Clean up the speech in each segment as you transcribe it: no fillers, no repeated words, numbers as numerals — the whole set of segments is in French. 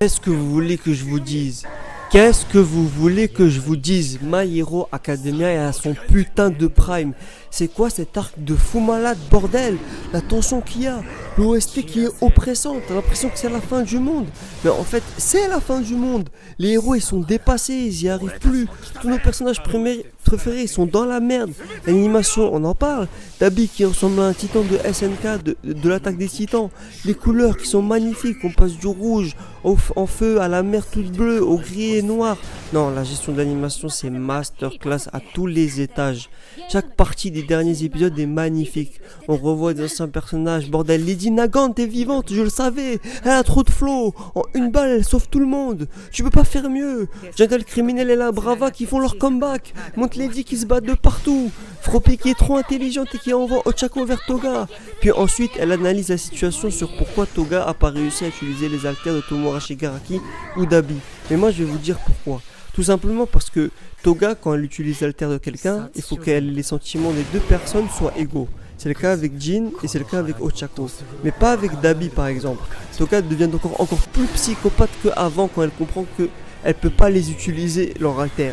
Qu'est-ce que vous voulez que je vous dise? Qu'est-ce que vous voulez que je vous dise? My Hero Academia est à son putain de prime. C'est quoi cet arc de fou malade, bordel? La tension qu'il y a, l'OST qui est oppressante, t'as l'impression que c'est la fin du monde. Mais en fait, c'est la fin du monde. Les héros, ils sont dépassés, ils y arrivent plus. Tous nos personnages préférés, ils sont dans la merde. L'animation, on en parle. Dabi qui ressemble à un titan de SNK, de l'attaque des titans. Les couleurs qui sont magnifiques, on passe du rouge en feu à la mer toute bleue, au gris et noir. Non, la gestion de l'animation, c'est masterclass à tous les étages. Chaque partie des derniers épisodes est magnifique. On revoit des anciens personnages. Bordel, Lady Nagant est vivante, je le savais. Elle a trop de flow. En une balle, elle sauve tout le monde. Tu peux pas faire mieux. Jungle Criminel et la Brava qui font leur comeback. Monte Lady qui se battent de partout. Froppy qui est trop intelligente et qui envoie Ochako vers Toga. Puis ensuite, elle analyse la situation sur pourquoi Toga a pas réussi à utiliser les haltères de Tomoura Shigaraki ou Dabi. Mais moi, je vais vous dire pourquoi. Tout simplement parce que Toga, quand elle utilise l'altère de quelqu'un, il faut que les sentiments des deux personnes soient égaux. C'est le cas avec Jin et c'est le cas avec Ochako. Mais pas avec Dabi par exemple. Toga devient encore plus psychopathe qu'avant quand elle comprend qu'elle peut pas les utiliser leur alter.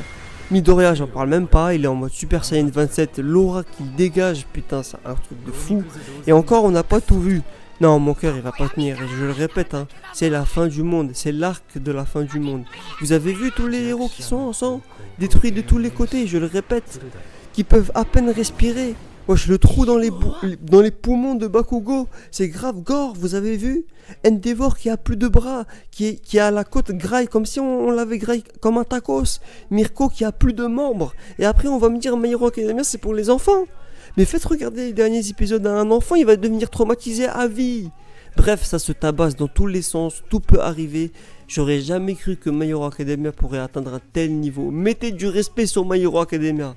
Midoriya, j'en parle même pas, il est en mode Super Saiyan 27, l'aura qu'il dégage, putain c'est un truc de fou. Et encore on n'a pas tout vu. Non, mon cœur il va pas tenir, et je le répète, c'est la fin du monde, c'est l'arc de la fin du monde. Vous avez vu tous les héros qui sont ensemble, détruits de tous les côtés, je le répète, qui peuvent à peine respirer. Wesh, le trou dans les poumons de Bakugo, c'est grave gore, vous avez vu? Endeavor qui a plus de bras, qui a la côte graille comme si on l'avait graille comme un tacos. Mirko qui a plus de membres. Et après on va me dire My Hero Academia c'est pour les enfants. Mais faites regarder les derniers épisodes à un enfant, il va devenir traumatisé à vie. Bref, ça se tabasse dans tous les sens, tout peut arriver. J'aurais jamais cru que My Hero Academia pourrait atteindre un tel niveau. Mettez du respect sur My Hero Academia.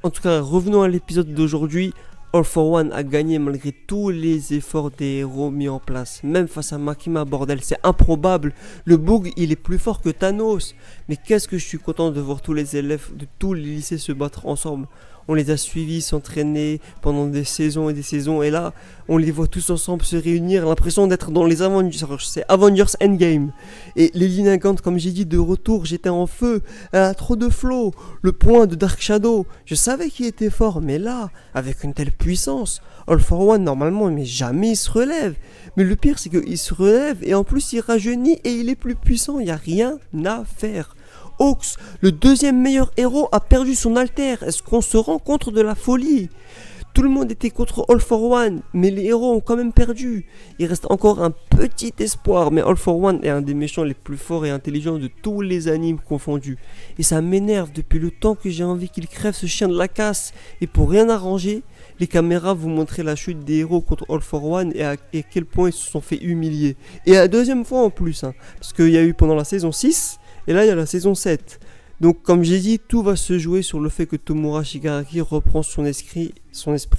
En tout cas, revenons à l'épisode d'aujourd'hui. All for One a gagné malgré tous les efforts des héros mis en place. Même face à Makima, bordel, c'est improbable. Le Boog, il est plus fort que Thanos. Mais qu'est-ce que je suis content de voir tous les élèves de tous les lycées se battre ensemble. On les a suivis s'entraîner pendant des saisons et des saisons. Et là, on les voit tous ensemble se réunir. L'impression d'être dans les Avengers. C'est Avengers Endgame. Et Lady Nagant, comme j'ai dit, de retour, j'étais en feu. Elle a trop de flow. Le point de Dark Shadow. Je savais qu'il était fort. Mais là, avec une telle puissance, All for One, normalement, mais jamais il se relève. Mais le pire, c'est qu'il se relève. Et en plus, il rajeunit et il est plus puissant. Il n'y a rien à faire. Hawks, le deuxième meilleur héros, a perdu son alter. Est-ce qu'on se rend compte de la folie? Tout le monde était contre All for One, mais les héros ont quand même perdu. Il reste encore un petit espoir, mais All for One est un des méchants les plus forts et intelligents de tous les animes confondus. Et ça m'énerve depuis le temps que j'ai envie qu'il crève ce chien de la casse. Et pour rien arranger, les caméras vous montraient la chute des héros contre All for One et à quel point ils se sont fait humilier. Et la deuxième fois en plus, parce qu'il y a eu pendant la saison 6, et là il y a la saison 7. Donc comme j'ai dit, tout va se jouer sur le fait que Tomoura Shigaraki reprend son esprit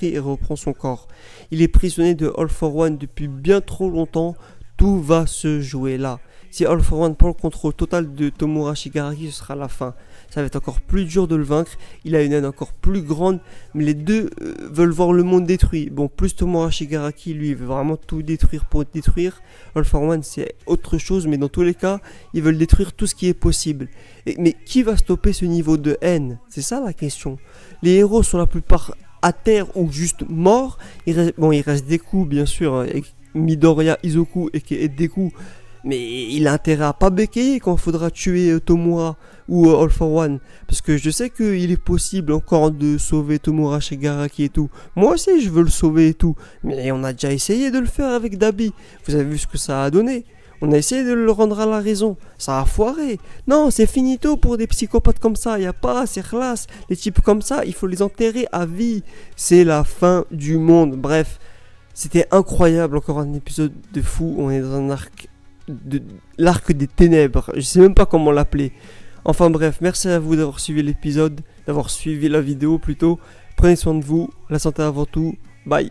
et reprend son corps. Il est prisonnier de All for One depuis bien trop longtemps, tout va se jouer là. Si All for One prend le contrôle total de Tomoura Shigaraki, ce sera la fin. Ça va être encore plus dur de le vaincre, il a une haine encore plus grande, mais les deux veulent voir le monde détruit. Bon, plus Tomoura Shigaraki, lui, il veut vraiment tout détruire pour détruire. All for One, c'est autre chose, mais dans tous les cas, ils veulent détruire tout ce qui est possible. Mais qui va stopper ce niveau de haine? C'est ça la question. Les héros sont la plupart à terre ou juste morts. Il reste Deku, bien sûr, avec Midoriya, Izuku et Deku. Mais il a intérêt à pas béquer quand il faudra tuer Tomoura ou All for One. Parce que je sais qu'il est possible encore de sauver Tomoura Shigaraki et tout. Moi aussi je veux le sauver et tout. Mais on a déjà essayé de le faire avec Dabi. Vous avez vu ce que ça a donné. On a essayé de le rendre à la raison. Ça a foiré. Non, c'est finito pour des psychopathes comme ça. Y a pas, c'est classe. Les types comme ça, il faut les enterrer à vie. C'est la fin du monde. Bref, c'était incroyable. Encore un épisode de fou. On est dans un arc... l'arc des ténèbres, je sais même pas comment l'appeler. Enfin bref, merci à vous d'avoir suivi l'épisode, d'avoir suivi la vidéo plutôt. Prenez soin de vous, la santé avant tout, bye.